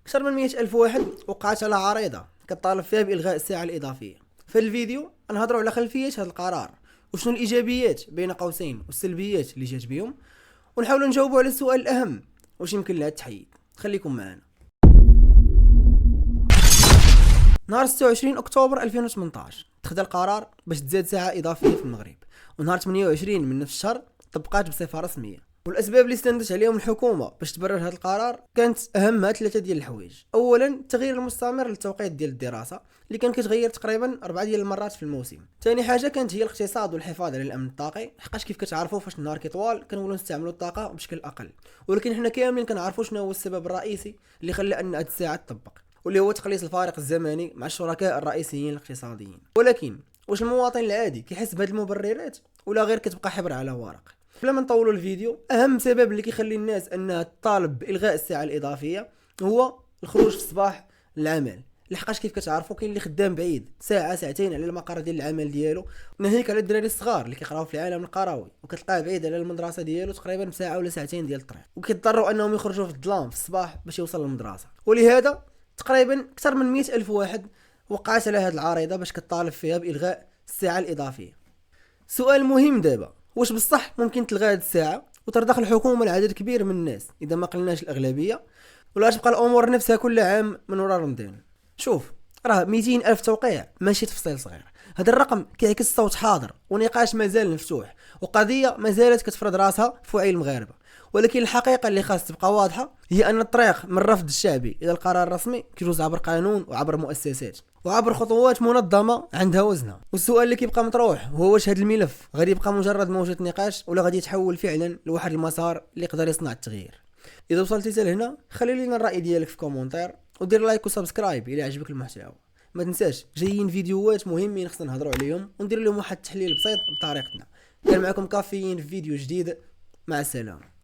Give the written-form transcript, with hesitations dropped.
أكثر من 100,000 واحد وقعت على عريضة كطالب فيها بإلغاء الساعة الإضافية. في الفيديو نهضروا على خلفية هذا القرار وشنو الإيجابيات بين قوسين والسلبيات اللي جات بهم، ونحاولوا نجاوبوا على السؤال الأهم: واش يمكن لها التحييد؟ خليكم معنا. نهار 26 أكتوبر 2018 اتخذ القرار باش تزاد ساعة إضافية في المغرب، ونهار 28 من نفس الشهر طبقات بصفة رسمية. والاسباب اللي استندت عليهم الحكومه باش تبرر هذا القرار كانت اهمها ثلاثه ديال الحوايج. اولا التغيير المستمر للتوقيت ديال الدراسه اللي كان كيتغير تقريبا 4 ديال المرات في الموسم. ثاني حاجه كانت هي الاقتصاد والحفاظ على الامن الطاقي، حقاش كيف كتعرفوا فاش النهار كيطوال كنولوا نستعملوا الطاقه بشكل اقل، ولكن حنا كاملين كنعرفوا شنو هو السبب الرئيسي اللي خلى ان هذه الساعه تطبق، واللي هو تقليص الفارق الزمني مع الشركاء الرئيسيين الاقتصاديين. ولكن واش المواطن العادي كيحس بهذه المبررات ولا غير كتبقى حبر على ورق؟ قبل ما نطولوا الفيديو، اهم سبب اللي كيخلي الناس انها تطالب بالغاء الساعه الاضافيه هو الخروج في الصباح للعمل. لحقاش كيف كتعرفوا كاين اللي خدام بعيد ساعه ساعتين على المقر ديال العمل ديالو، ناهيك على الدراري الصغار اللي كيقراو في العالم القروي وكتلقاه بعيد على المدرسه ديالو تقريبا بساعه ولا ساعتين ديال الطريق، وكيضطروا انهم يخرجوا في الظلام في الصباح باش يوصل للمدرسه. ولهذا تقريبا اكثر من 100,000 واحد وقعت على هذه العريضه باش كطالب فيها بالغاء الساعه الاضافيه. سؤال مهم دابا: واش بصح ممكن تلغى هذه الساعه وترضخ الحكومه لعدد كبير من الناس اذا ما قلناش الاغلبيه، ولا تبقى الامور نفسها كل عام من وراء رمضان؟ شوف، راه 200,000 توقيع ماشي تفصيل صغير. هذا الرقم كيعكس صوت حاضر ونقاش مازال مفتوح، وقضيه ما زالت كتفرض راسها في وعي المغاربه. ولكن الحقيقه اللي خاص تبقى واضحه هي ان الطريق من الرفض الشعبي الى القرار الرسمي كيجوز عبر قانون وعبر مؤسسات وعبر خطوات منظمه عندها وزنها. والسؤال اللي كيبقى مطروح هو: واش هذا الملف غادي يبقى مجرد موجه نقاش ولا غادي يتحول فعلا لواحد المسار اللي يقدر يصنع التغيير؟ اذا وصلتي حتى لهنا خلي لينا الراي ديالك في كومونتير، ودير لايك وسبسكرايب الى عجبك المحتوى. ما تنساش جايين فيديوهات مهمين خصنا نهضروا عليهم وندير لهم واحد التحليل بسيط بطريقتنا. كان معكم كافيين في فيديو جديد، مع السلامه.